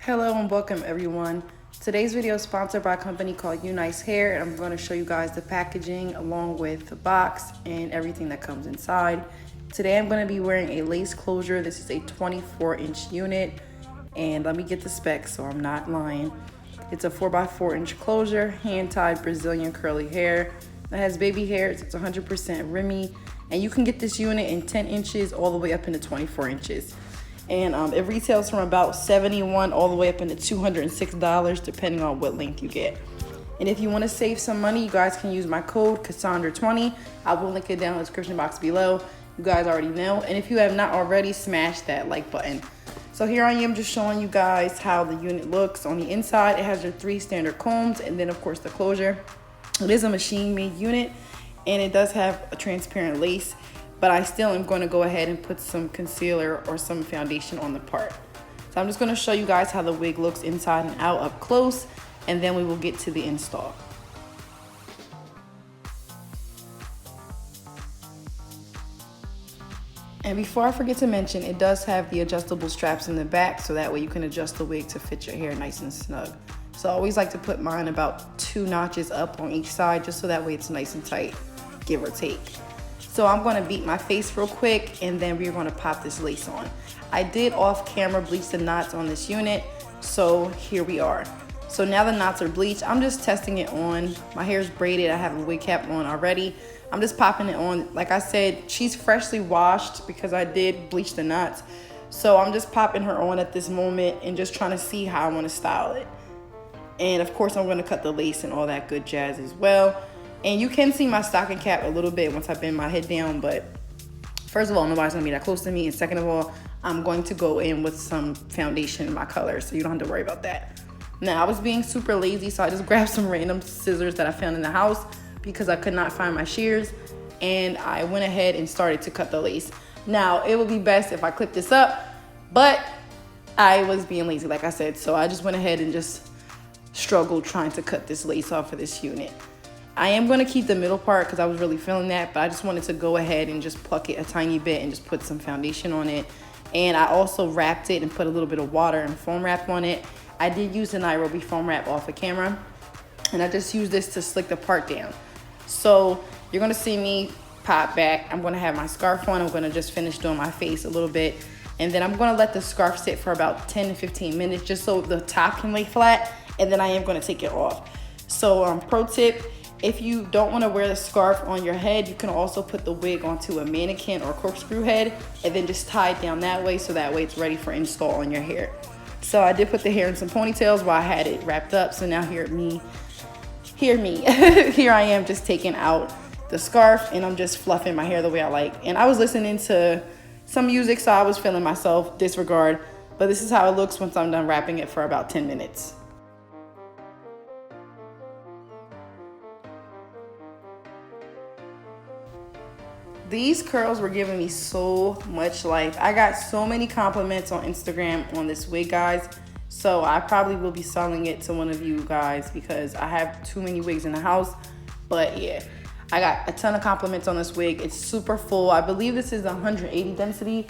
Hello and welcome everyone. Today's video is sponsored by a company called Unice Hair, and I'm going to show you guys the packaging along with the box and everything that comes inside. Today I'm going to be wearing a lace closure. This is a 24-inch unit, and let me get the specs so I'm not lying. It's a 4x4-inch closure, hand-tied Brazilian curly hair. It has baby hairs, it's 100% Remy, and you can get this unit in 10 inches all the way up into 24 inches. And it retails from about $71 all the way up into $206 depending on what length you get. And if you want to save some money, you guys can use my code Cassandra20. I will link it down in the description box below. You guys already know. And if you have not already, smash that like button. So here I am just showing you guys how the unit looks. On the inside, it has your 3 standard combs and then of course the closure. It is a machine made unit and it does have a transparent lace, but I still am going to go ahead and put some concealer or some foundation on the part. So I'm just going to show you guys how the wig looks inside and out up close, and then we will get to the install. And before I forget to mention, it does have the adjustable straps in the back, so that way you can adjust the wig to fit your hair nice and snug. So I always like to put mine about 2 notches up on each side, just so that way it's nice and tight, give or take. So I'm going to beat my face real quick, and then we're going to pop this lace on. I did off camera bleach the knots on this unit, so here we are. So now the knots are bleached. I'm just testing it on. My hair is braided. I have a wig cap on already. I'm just popping it on. Like I said, she's freshly washed because I did bleach the knots. So I'm just popping her on at this moment and just trying to see how I want to style it. And of course, I'm going to cut the lace and all that good jazz as well. And you can see my stocking cap a little bit once I bend my head down, but first of all, nobody's gonna be that close to me. And second of all, I'm going to go in with some foundation in my color, so you don't have to worry about that. Now, I was being super lazy, so I just grabbed some random scissors that I found in the house because I could not find my shears, and I went ahead and started to cut the lace. Now, it would be best if I clip this up, but I was being lazy, like I said, so I just went ahead and just struggled trying to cut this lace off of this unit. I am going to keep the middle part because I was really feeling that, but I just wanted to go ahead and just pluck it a tiny bit and just put some foundation on it. And I also wrapped it and put a little bit of water and foam wrap on it. I did use the Nairobi foam wrap off of camera, and I just used this to slick the part down. So you're going to see me pop back. I'm going to have my scarf on. I'm going to just finish doing my face a little bit, and then I'm going to let the scarf sit for about 10 to 15 minutes just so the top can lay flat, and then I am going to take it off. So pro tip, if you don't want to wear the scarf on your head, you can also put the wig onto a mannequin or corkscrew head and then just tie it down that way, so that way it's ready for install on your hair. So I did put the hair in some ponytails while I had it wrapped up. So now hear me. Here I am just taking out the scarf, and I'm just fluffing my hair the way I like. And I was listening to some music, so I was feeling myself, disregard. But this is how it looks once I'm done wrapping it for about 10 minutes. These curls were giving me so much life. I got so many compliments on Instagram on this wig, guys. So I probably will be selling it to one of you guys because I have too many wigs in the house. But yeah, I got a ton of compliments on this wig. It's super full. I believe this is 180 density.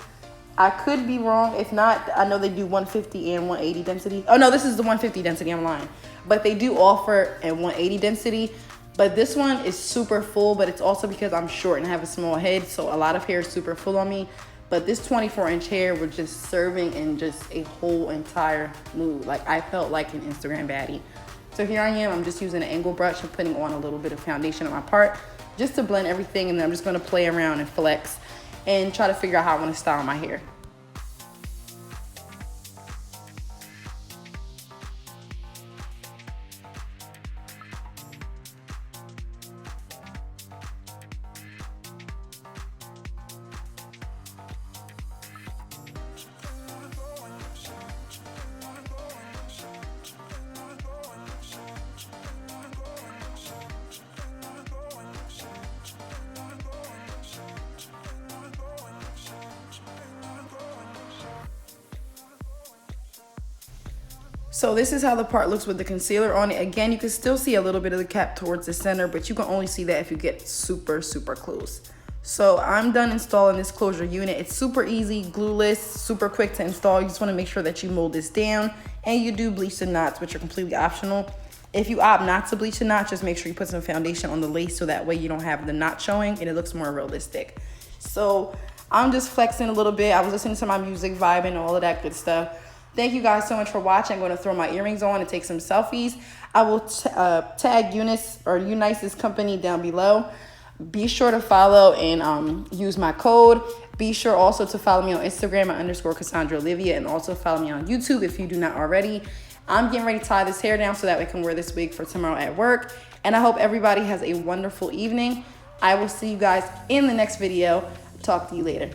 I could be wrong. If not, I know they do 150 and 180 density. Oh no, this is the 150 density, I'm lying. But they do offer a 180 density. But this one is super full, but it's also because I'm short and have a small head, so a lot of hair is super full on me. But this 24-inch hair was just serving in just a whole entire mood. Like, I felt like an Instagram baddie. So here I am. I'm just using an angle brush and putting on a little bit of foundation on my part just to blend everything, and then I'm just going to play around and flex and try to figure out how I want to style my hair. So this is how the part looks with the concealer on it. Again, you can still see a little bit of the cap towards the center, but you can only see that if you get super, super close. So I'm done installing this closure unit. It's super easy, glueless, super quick to install. You just want to make sure that you mold this down and you do bleach the knots, which are completely optional. If you opt not to bleach the knots, just make sure you put some foundation on the lace so that way you don't have the knot showing and it looks more realistic. So I'm just flexing a little bit. I was listening to my music, vibing, all of that good stuff. Thank you guys so much for watching. I'm going to throw my earrings on and take some selfies. I will tag Unice or Unice's company down below. Be sure to follow and use my code. Be sure also to follow me on Instagram at _Cassandra_Olivia, and also follow me on YouTube if you do not already. I'm getting ready to tie this hair down so that we can wear this wig for tomorrow at work. And I hope everybody has a wonderful evening. I will see you guys in the next video. Talk to you later.